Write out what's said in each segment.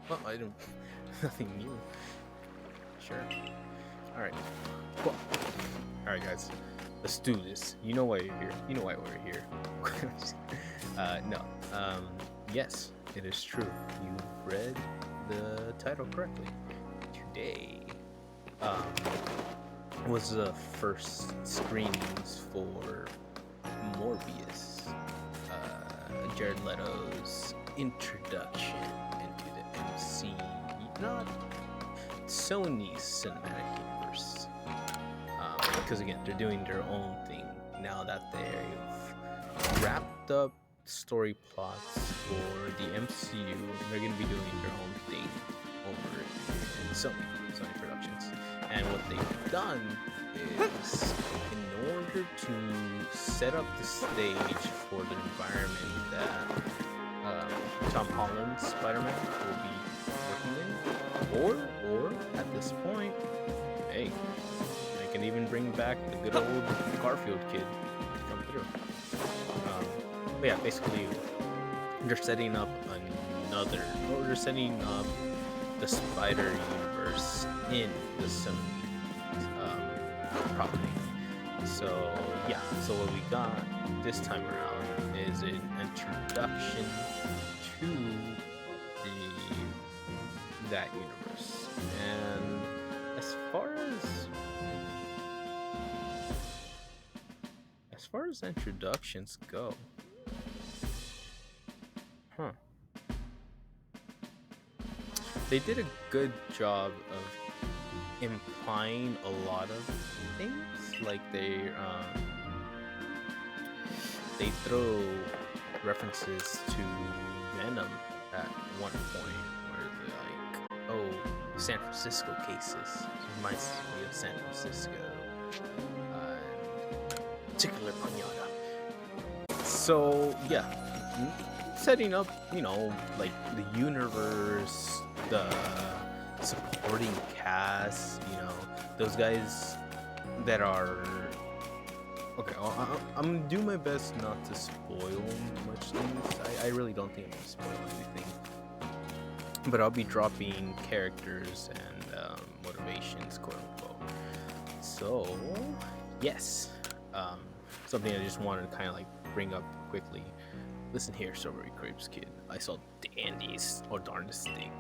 Oh, I don't. Nothing new. Sure. All right. Cool. All right, guys. Let's do this. You know why you're here. You know why we're here. No. Yes, it is true. You read the title correctly. Today, um, was the first screenings for Morbius, Jared Leto's introduction into the MCU, not Sony's cinematic universe. Because again, they're doing their own thing now that they've wrapped up story plots for the MCU. They're going to be doing their own thing over in Sony Productions. And what they've done is, in order to set up the stage for the environment that Tom Holland's Spider-Man will be working in, or at this point, hey, they can even bring back the good old Garfield kid to come through. But yeah, basically, they're setting up they're setting up the Spider Universe in the Sony property. So yeah, so what we got this time around is an introduction to that universe. And as far as introductions go, they did a good job of implying a lot of things. Like they throw references to Venom at one point, where they're like, "Oh, San Francisco cases." It reminds me of San Francisco, particular pinata. So yeah, setting up, like the universe, the supporting cast, those guys that are okay. I'm gonna do my best not to spoil much things. I really don't think I'm gonna spoil anything, but I'll be dropping characters and motivations, quote unquote. So yes, something I just wanted to kind of like bring up quickly. Listen here, Strawberry Crepes kid. I saw Dandy's or darndest thing.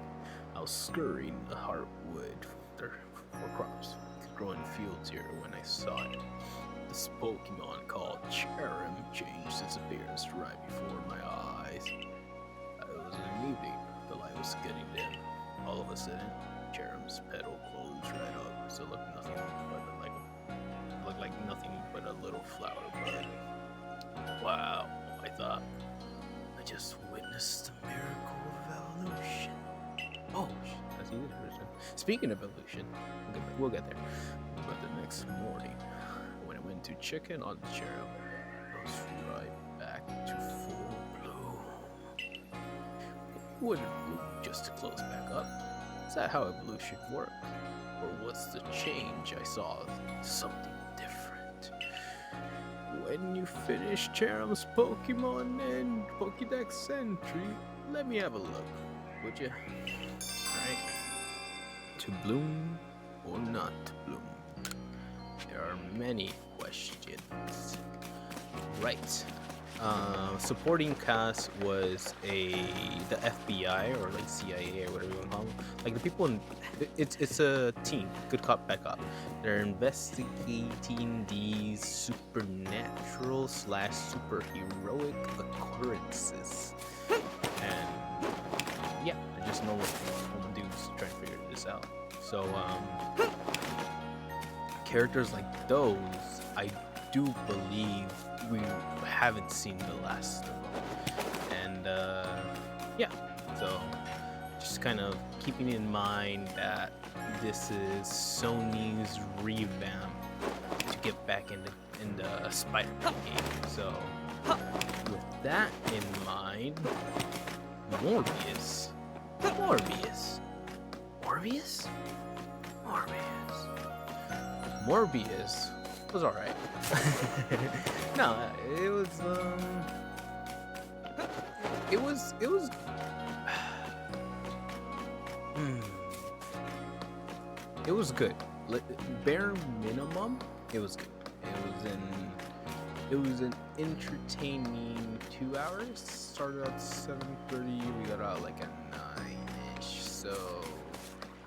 I was scurrying the hardwood for crops could grow in fields here when I saw it. This Pokemon called Cherim changed its appearance right before my eyes. It was an evening. The light was getting dim. All of a sudden, Cherim's petal closed right up, so it looked like nothing but a little flower bud. Wow, I thought. I just witnessed the miracle of evolution. Oh, that's the version. Speaking of evolution, we'll get there. But the next morning, when I went to check in on Cheryl, I was right back to full bloom. It wouldn't bloom just to close back up. Is that how evolution worked? Or was the change I saw something different? When you finish Cheryl's Pokemon and Pokédex entry, let me have a look, would you? Right? To bloom or not to bloom? There are many questions. Right. Supporting cast was the FBI or like CIA or whatever you want to call them. Like the people in it's a team, good cop, bad cop. They're investigating these supernatural / superheroic occurrences, and yeah, they're just normal dudes trying to figure this out. So characters like those, I do believe we haven't seen the last of them. And yeah, so just kind of keeping in mind that this is Sony's revamp to get back in the Spider-Man game. So with that in mind, Morbius was alright. No, it was Hmm. It was good. Bare minimum, it was good. It was an entertaining 2 hours. Started at 7:30. We got out like at 9ish. So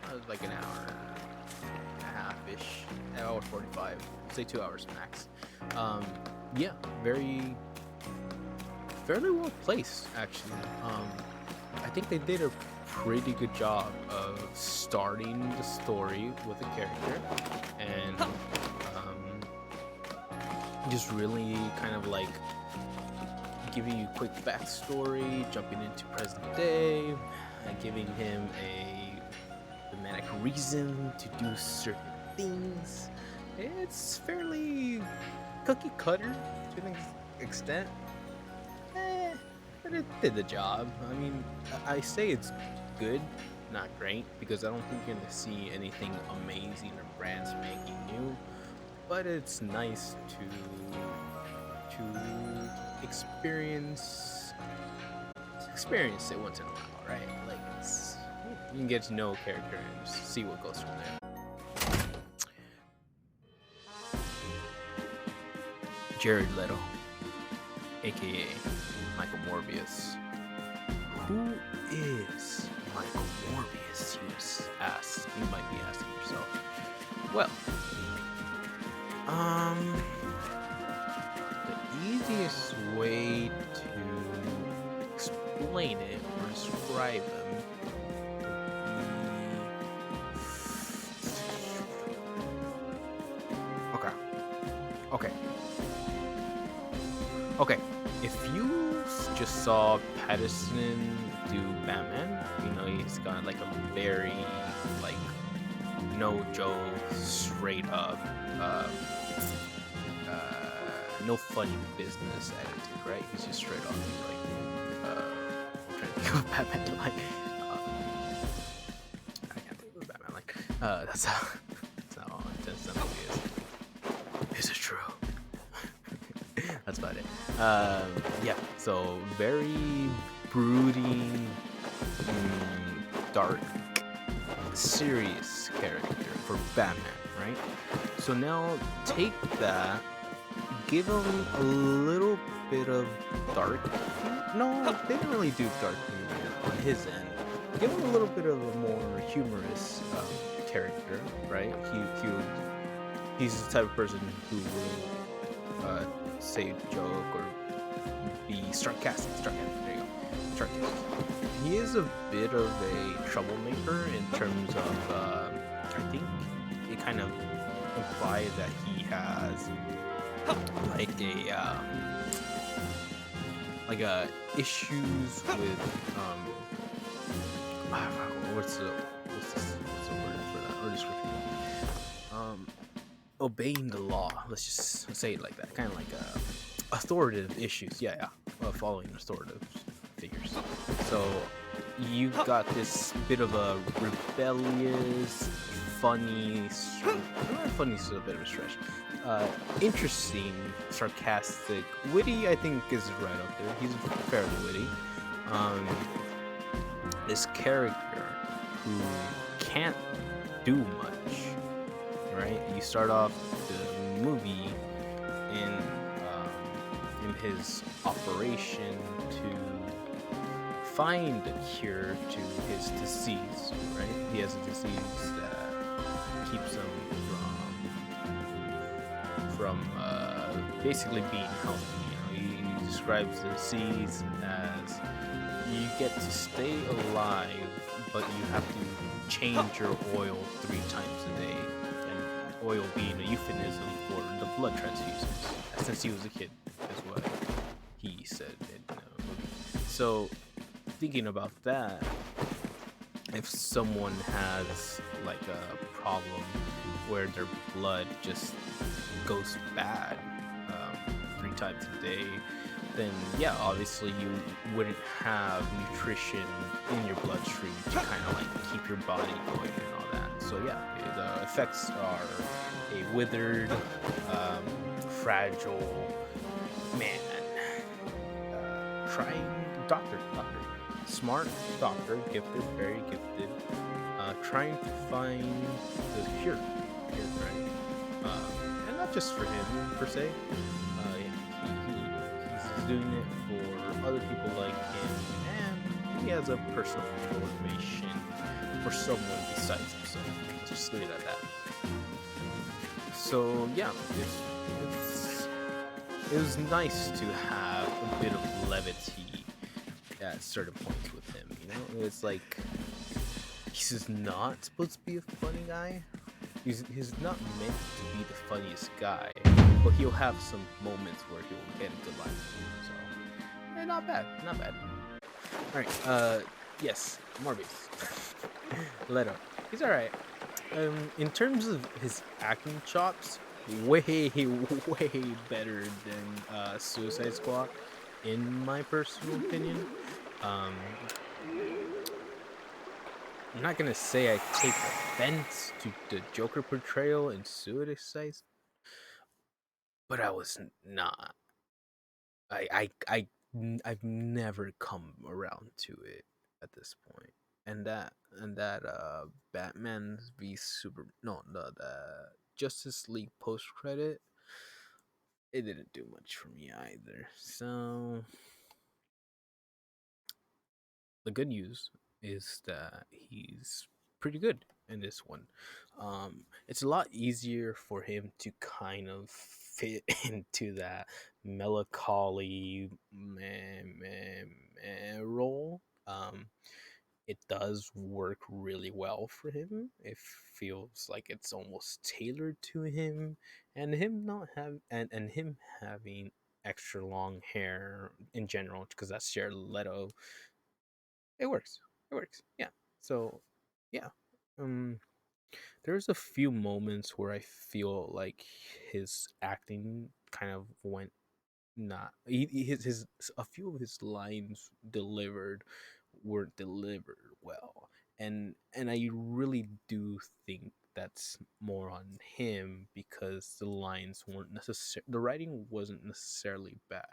that was like an hour and a half-ish. An hour 45. Say 2 hours max. Yeah, fairly well placed actually. I think they did a pretty good job of starting the story with a character and just really kind of like giving you quick backstory, jumping into present day, and giving him a thematic reason to do certain things. It's fairly cookie cutter to an extent, but it did the job. I mean, I say it's good, not great, because I don't think you're gonna see anything amazing or brand spanking new. But it's nice to experience it once in a while, right? Like you can get to know a character and just see what goes from there. Jared Leto, aka Michael Morbius. Who is Michael Morbius? You might be asking yourself. Well, the easiest way to explain it or describe him would be... Okay. If you just saw Patterson do Batman, you know he's got like a very like no joke, straight up, no funny business attitude, right? He's just straight up like I'm trying to think of Batman like I can't think of Batman like that's how intense that movie is. Is it true? That's about it. Yeah, so very brooding, dark, serious character for Batman, right? So now take that, give him a little bit of dark. No, they didn't really do dark humor on his end. Give him a little bit of a more humorous character, right? He's the type of person who will say a joke or be sarcastic. There you go. Sarcastic. He is a bit of a troublemaker in terms of, I think it kind of implies that he has like a issues with what's the word for that or description? Obeying the law. Let's just say it like that. Kind of like authoritative issues. Following authoritative figures. So you got this bit of a rebellious, funny is a bit of a stretch. Interesting, sarcastic, witty. I think is right up there. He's fairly witty. This character who can't do much. Right, you start off the movie in his operation to find a cure to his disease. Right, he has a disease that keeps him from basically being healthy. You know, he describes the disease as you get to stay alive, but you have to change your oil 3 times a day. Oil being a euphemism for the blood transfusions, since he was a kid, is what he said in the movie. So, thinking about that, if someone has like a problem where their blood just goes bad 3 times a day, then yeah, obviously you wouldn't have nutrition in your bloodstream to kind of like keep your body going and all that. So yeah, the effects are a withered, fragile man, trying doctor, smart doctor, gifted, very gifted, trying to find the cure, right? And not just for him per se. He's doing it for other people like him, and he has a personal motivation for someone besides himself. Let's just leave it at that. So yeah, it's it was nice to have a bit of levity at certain points with him. You know, it's like he's just not supposed to be a funny guy. He's not meant to be the funniest guy, but he'll have some moments where he'll get into line. So, not bad, not bad. All right, yes, Morbius, Leto, he's all right. In terms of his acting chops, way, way better than Suicide Squad, in my personal opinion. Um, I'm not gonna say I take offense to the Joker portrayal in Suicide, but I was not. I've never come around to it at this point. And that Batman's v Super no the Justice League post credit, it didn't do much for me either. So the good news is that he's pretty good in this one. It's a lot easier for him to kind of fit into that melancholy role. It does work really well for him. It feels like it's almost tailored to him, and him not have and him having extra long hair in general, because that's Jared Leto. It works. It works. Yeah. So, yeah. Um, there's a few moments where I feel like his acting kind of went not his a few of his lines delivered weren't delivered well, and I really do think that's more on him, because the lines weren't necessary, the writing wasn't necessarily bad,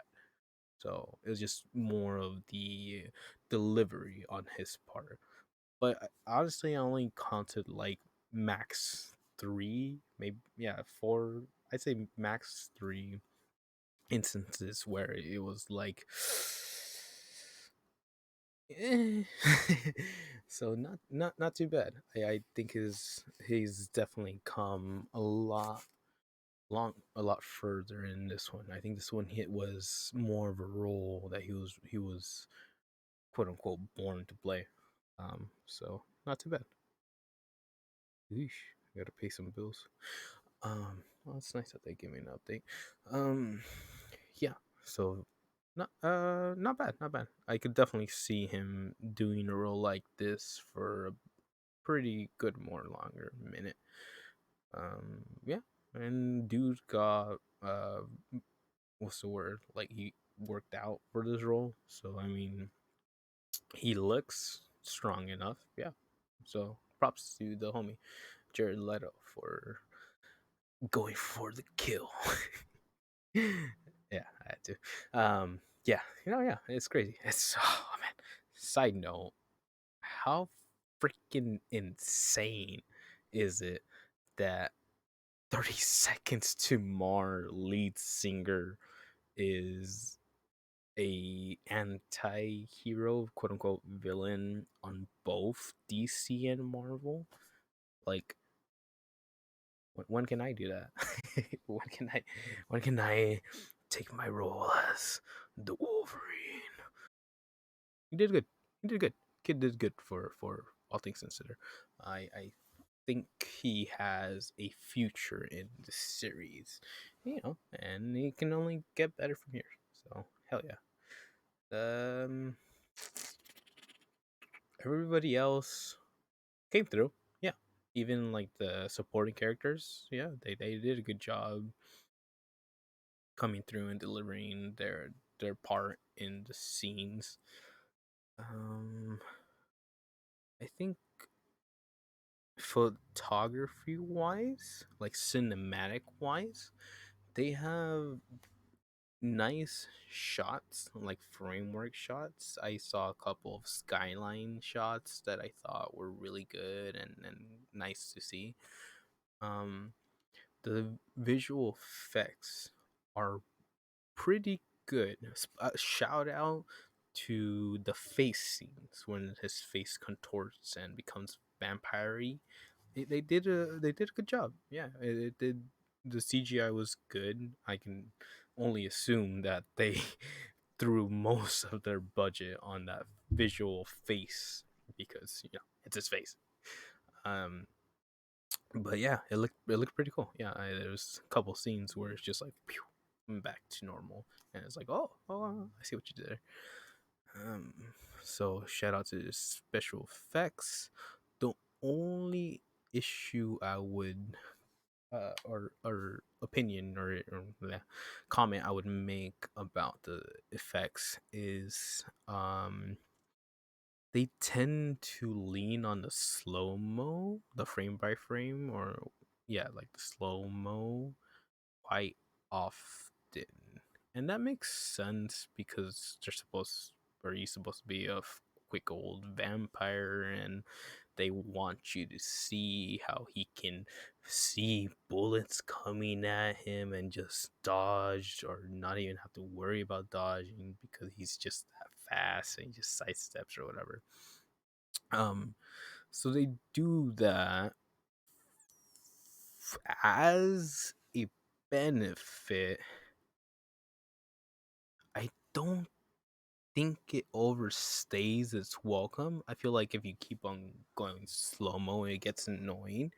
so it was just more of the delivery on his part. But honestly, I only counted like max three, maybe, yeah, four. I'd say max three instances where it was like, eh. So not too bad. I think he's definitely come a lot further in this one. I think this one hit was more of a role that he was quote unquote born to play. So not too bad. Eesh, gotta pay some bills. Well, it's nice that they give me an update. Um, yeah. So not bad, not bad. I could definitely see him doing a role like this for a pretty good more longer minute. Yeah, and dude got what's the word? Like, he worked out for this role, so I mean, he looks strong enough. Yeah. So props to the homie Jared Leto for going for the kill. Yeah, I had to. Yeah, yeah, it's crazy. It's oh man. Side note, how freaking insane is it that 30 Seconds to Mars lead singer is a anti-hero, quote unquote villain on both DC and Marvel? Like, when can I do that? When can I take my role as the Wolverine? He did good. He did good. Kid did good for all things considered. I think he has a future in the series, and he can only get better from here. So hell yeah. Um, everybody else came through. Yeah, even like the supporting characters. Yeah, they did a good job coming through and delivering their part in the scenes. Um, I think photography wise, like cinematic wise, they have nice shots, like framework shots. I saw a couple of skyline shots that I thought were really good and nice to see. Um, the visual effects are pretty good. Shout out to the face scenes when his face contorts and becomes vampire-y. They did a good job. Yeah, it did. The CGI was good. I can only assume that they threw most of their budget on that visual face because it's his face. Um, but yeah, it looked pretty cool. Yeah, there was a couple scenes where it's just like pew, I'm back to normal, and it's like oh, I see what you did there. Um, so shout out to the special effects. The only issue I would or opinion or yeah, comment I would make about the effects is they tend to lean on the slow mo, the frame by frame, or yeah, like the slow mo quite often. And that makes sense because he's supposed to be a quick old vampire, and they want you to see how he can see bullets coming at him and just dodge or not even have to worry about dodging because he's just that fast and he just sidesteps or whatever. Um, so they do that as a benefit. I don't think it overstays its welcome. I feel like if you keep on going slow mo, it gets annoying.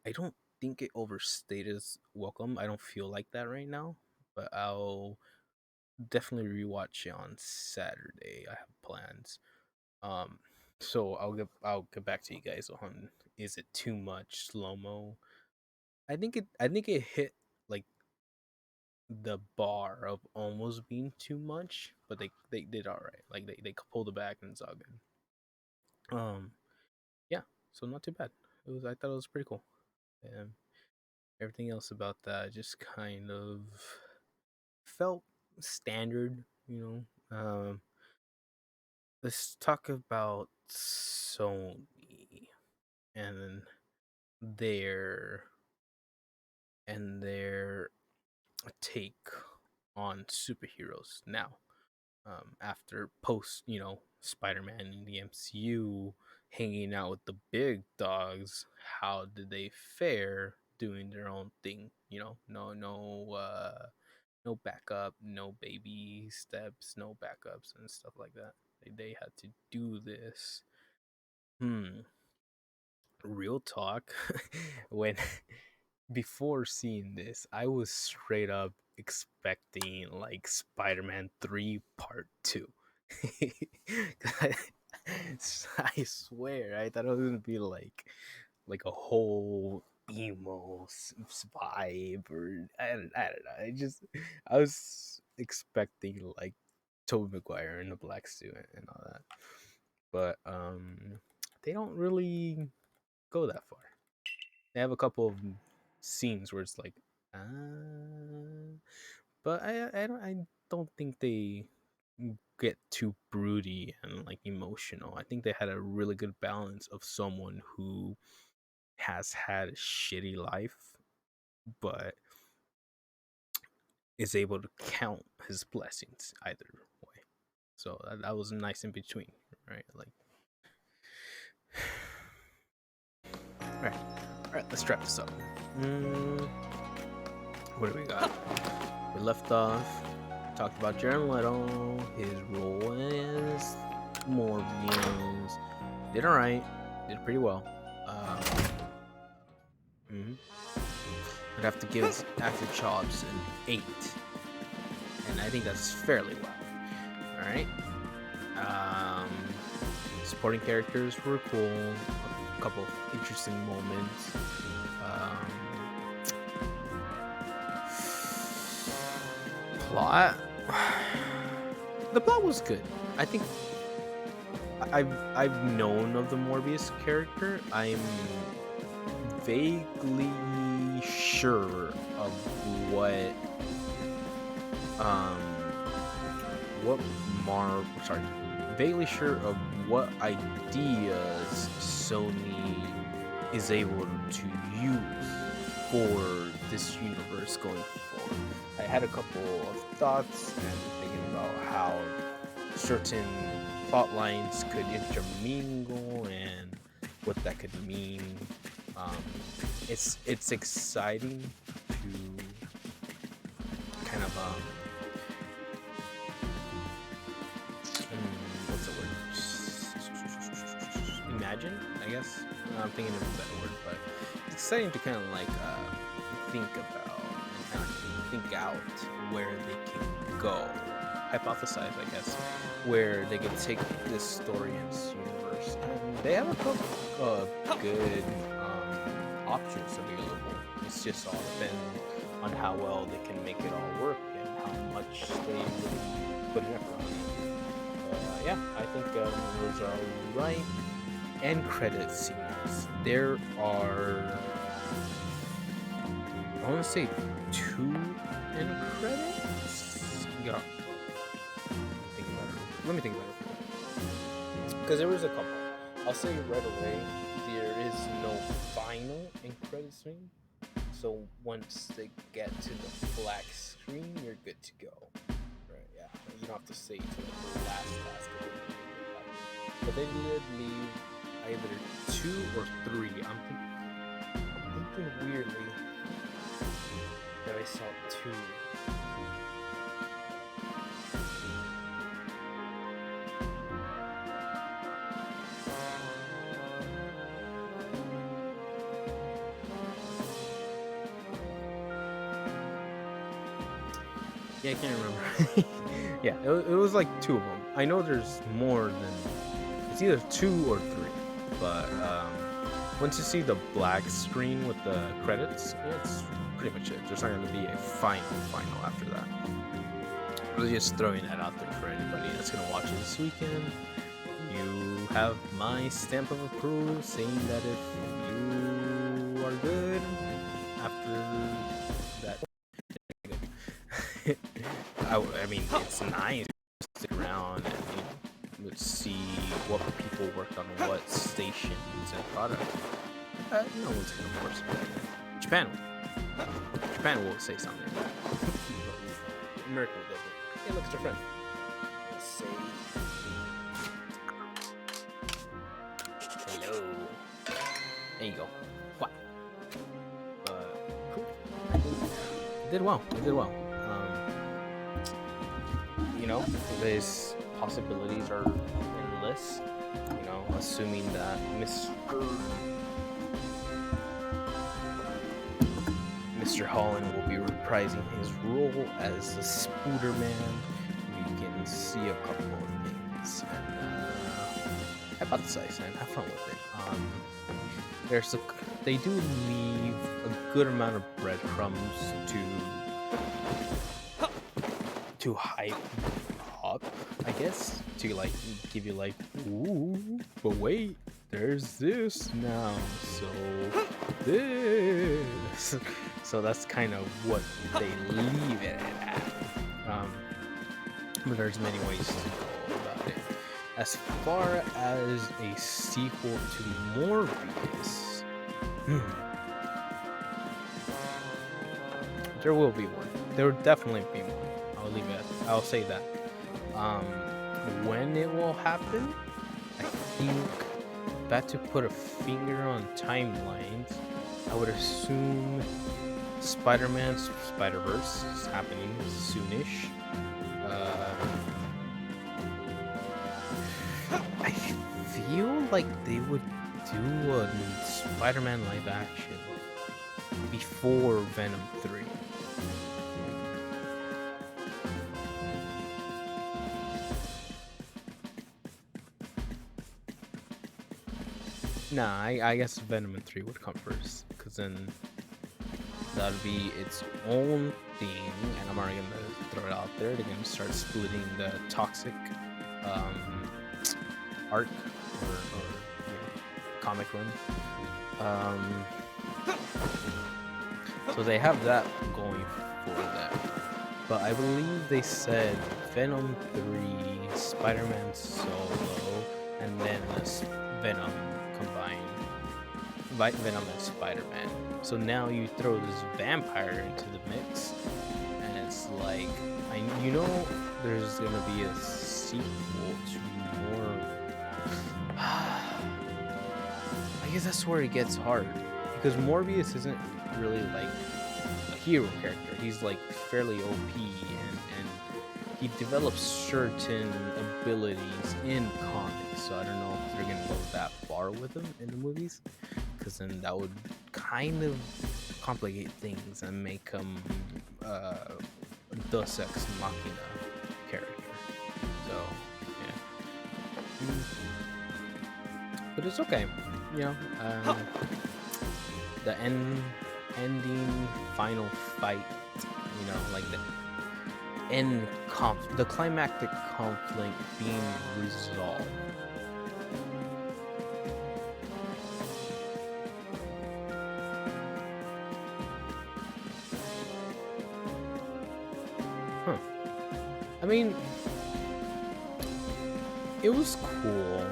I don't think it overstayed its welcome. I don't feel like that right now, but I'll definitely rewatch it on Saturday. I have plans. Um, so I'll get back to you guys on, is it too much slow mo? I think it hit like the bar of almost being too much, but they did all right. Like they pulled it back and it's all good. Yeah, so not too bad. I thought it was pretty cool. And everything else about that just kind of felt standard, Let's talk about Sony and their their take on superheroes now. After post, Spider-Man in the MCU hanging out with the big dogs, how did they fare doing their own thing? No backup, no baby steps, no backups and stuff like that. They had to do this. Real talk. When before seeing this, I was straight up expecting like Spider-Man 3 Part 2. I, I swear, I thought it was gonna be like a whole emo vibe, or I don't know. I was expecting like Tobey Maguire in the black suit and all that, but they don't really go that far. They have a couple of scenes where it's like, but I don't think they get too broody and like emotional. I think they had a really good balance of someone who has had a shitty life, but is able to count his blessings either way. So that was nice in between, right? Like, all right, let's wrap this up. What do we got? We left off, talked about Jared Leto, his role as Morbius. Did alright, did pretty well. I'd have to give Actor Chops an 8, and I think that's fairly well. All right. Supporting characters were cool. A couple of interesting moments. Plot. The plot was good. I think I've known of the Morbius character. I'm vaguely sure of what um, what sorry, vaguely sure of what ideas Sony is able to use for this universe going forward. I had a couple of thoughts and thinking about how certain plot lines could intermingle and what that could mean. It's exciting to kind of what's the word? Imagine, I guess. I'm thinking of a better word, but it's exciting to kind of like think about and kind of think out where they can go, hypothesize, I guess, where they can take this story and this universe. And they have a couple of good options available. It's just all depend on how well they can make it all work and how much they really put an effort on it. Yeah, I think those are right. End credit scenes. There are, I want to say 2 end credits. Yeah. Let me think about it. Because there was a couple. I'll say right away, there is no final end credit scene. So once they get to the black screen, you're good to go. Right? Yeah. You don't have to say to like the last. But they did leave either 2 or 3. I'm thinking weirdly that I saw 2. Yeah, I can't remember. Yeah, it was like 2 of them. I know there's more than, it's either 2 or 3. But once you see the black screen with the credits, it's pretty much it. There's not going to be a final after that. I was just throwing that out there for anybody that's going to watch it this weekend. You have my stamp of approval saying that if you are good after that. I mean, it's nice to stick around and let's see what people worked on what stations and products. No one's gonna force it. Japan will say something. America will do it. Hey, look, it's your friend. Let's say hello. There you go. What? Cool. It did well. You know, these possibilities are endless. You know, assuming that Mr. Holland will be reprising his role as the Spooderman. We can see a couple of things and hypothesize and have fun with it. They do leave a good amount of breadcrumbs to hype up, I guess, to like give you like, ooh, but wait, there's this now, so this. So that's kind of what they leave it at. But there's many ways to go about it. As far as a sequel to Morbius, there will be one. There will definitely be one. I'll say that. When it will happen, I think, if I had to put a finger on timelines, I would assume Spider-Man's Spider-Verse is happening soonish. I feel like they would do a Spider-Man live action before Venom 3. Nah, I guess Venom and 3 would come first, because then that would be its own thing, and I'm already going to throw it out there. They're going to start splitting the Toxic arc, or comic run. So they have that going for them. but I believe they said Venom 3, Spider-Man Solo, and then Venom combined. Venom and Spider-Man. So now you throw this vampire into the mix, and it's like, there's gonna be a sequel to more. I guess that's where it gets hard, because Morbius isn't really like a hero character. He's like fairly OP, and he develops certain abilities in comics. So I don't know if they're gonna go that far with him in the movies, because then that would kind of complicate things and make him Deus Ex Machina character. So yeah, but it's okay. The ending final fight, like the climactic conflict being resolved. I mean, it was cool.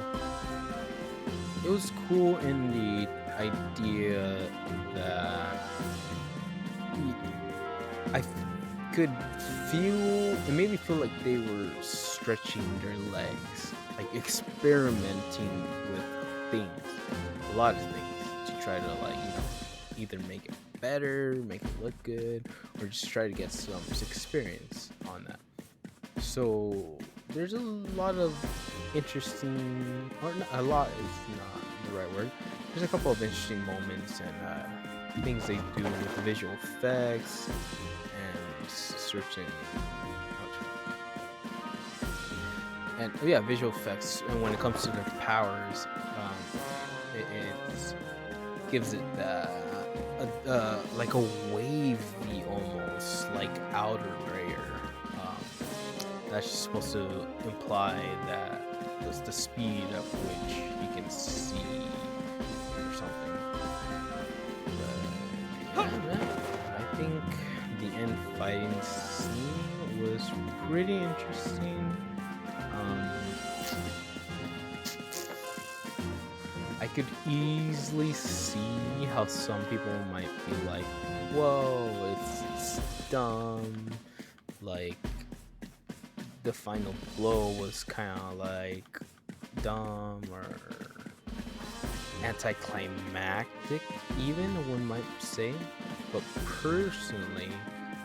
It was cool in the idea that I could feel, it made me feel like they were stretching their legs, like experimenting with things, a lot of things, to try to either make it better, make it look good, or just try to get some experience on that. So there's a lot of interesting, or not, a lot is not the right word. There's a couple of interesting moments and things they do with the visual effects and certain, visual effects. And when it comes to their powers, it gives it like a wavy, almost like outer layer. That's supposed to imply that it's the speed at which you can see or something. But I think the end fighting scene was pretty interesting. I could easily see how some people might be like, whoa, it's dumb. Like, the final blow was kind of like dumb or anticlimactic, even one might say. But personally,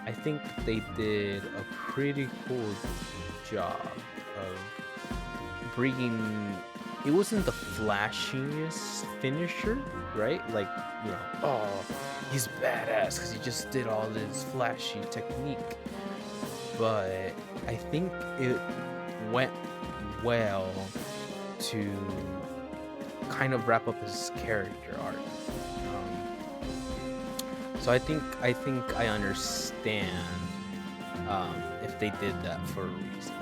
I think they did a pretty cool job of bringing. It wasn't the flashiest finisher, right? Like, oh, he's badass because he just did all this flashy technique. But I think it went well to kind of wrap up his character arc. So I think I understand if they did that for a reason.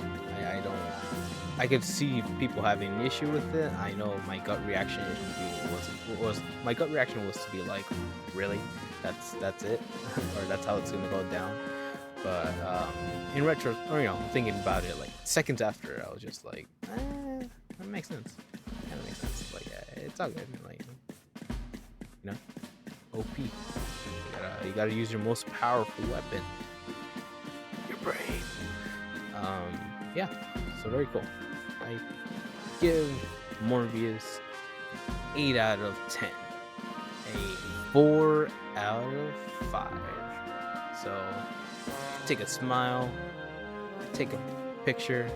I could see people having an issue with it. I know my gut reaction was to be like, really? That's it? Or that's how it's gonna go down? But in retro, or thinking about it, like seconds after, I was just like, that makes sense. That makes sense. Like, it's all good. Like, OP. You gotta use your most powerful weapon, your brain. Yeah. So very cool. I give Morbius 8 out of 10. A 4 out of 5. So take a smile, take a picture,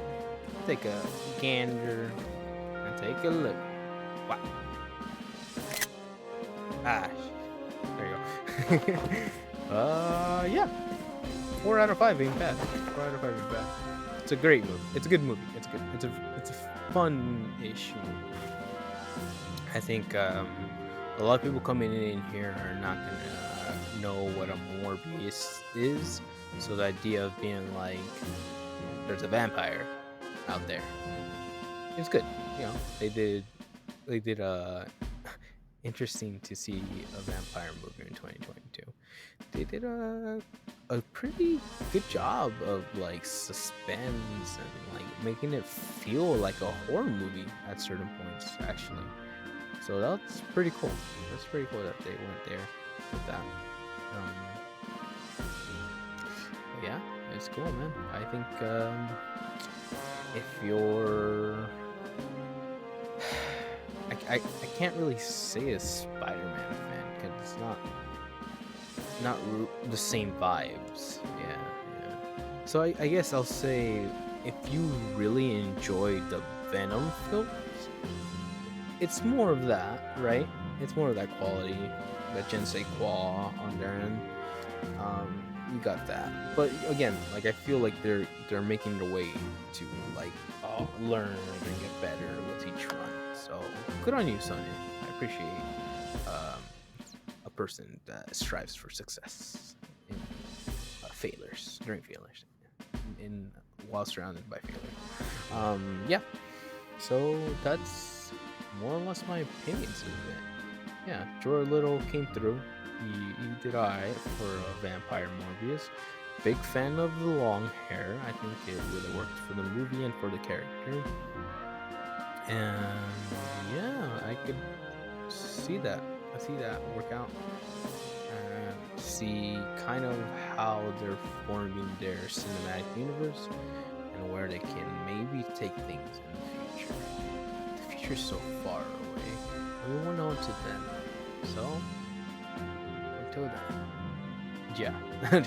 take a gander, and take a look. Wow. There you go. Yeah. 4 out of 5 ain't bad. 4 out of 5 ain't bad. It's a great movie. It's a good movie. It's a fun-ish movie. I think a lot of people coming in here are not gonna know what a Morbius is. So the idea of being like, there's a vampire out there, it's good. They did interesting to see a vampire movie in 2022. They did a a pretty good job of like suspense and like making it feel like a horror movie at certain points, actually. So that's pretty cool. That's pretty cool that they went there with that. Yeah, it's cool, man. I think if you're, I can't really say a Spider-Man fan because it's not the same vibes. Yeah, yeah. So I guess I'll say if you really enjoy the Venom films, it's more of that, right? It's more of that quality, that Jinsei Qua on their end. You got that, but again, like I feel like they're making their way to like learn and get better with each run. So good on you, Sonya. I appreciate a person that strives for success in failures during failures, in while surrounded by failure. Yeah. So that's more or less my opinions of it. Yeah, Jorah Little came through. He did alright for Vampire Morbius. Big fan of the long hair. I think it really worked for the movie and for the character. And yeah, I could see that. I see that work out. And see kind of how they're forming their cinematic universe and where they can maybe take things in the future. The future's so far away. We won't know until then. So until then, yeah. I'm gonna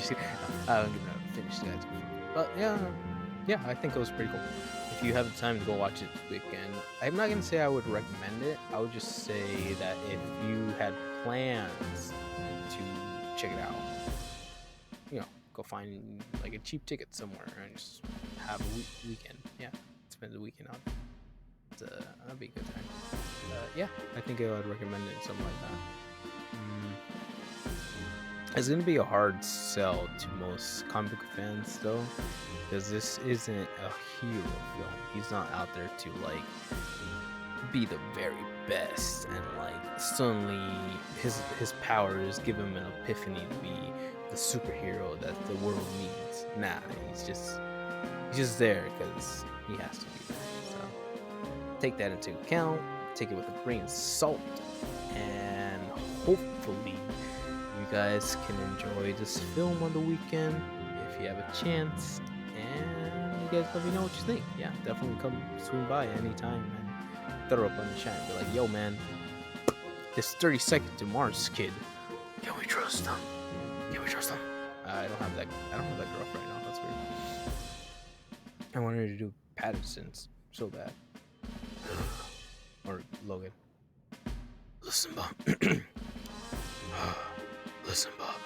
finish that. But yeah, I think it was pretty cool. If you have the time to go watch it this weekend, I'm not gonna say I would recommend it. I would just say that if you had plans to check it out, go find like a cheap ticket somewhere and just have a weekend. Yeah, spend the weekend on it. That'd be a good time. Yeah, I think I would recommend it, something like that. It's gonna be a hard sell to most comic book fans though, because this isn't a hero film. He's not out there to like be the very best and like suddenly his powers give him an epiphany to be the superhero that the world needs. Nah, he's just there because he has to be there. So take that into account. Take it with a grain of salt, and hopefully you guys can enjoy this film on the weekend if you have a chance. And you guys let me know what you think. Yeah, definitely come swing by anytime and throw up on the chat. Be like, yo, man, this 32nd to Mars kid. Can we trust him? Can we trust him? I don't have that girl right now. That's weird. I wanted her to do Pattinson's so bad. Or Logan. Listen, Bob. Listen, Bob.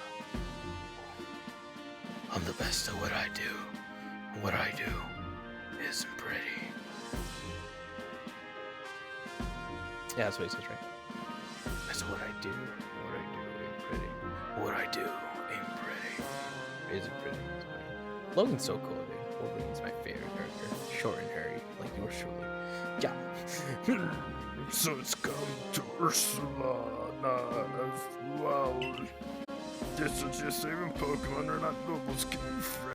I'm the best at what I do. And what I do isn't pretty. Yeah, that's what he says, right? That's what I do. What I do ain't pretty. What I do ain't pretty. Isn't pretty. It's funny. Logan's so cool, dude. Wolverine's my favorite character. Short and hairy, like yours truly. Yeah. So it's come to Ursula as well. This is your saving Pokemon, are not noble skin friends.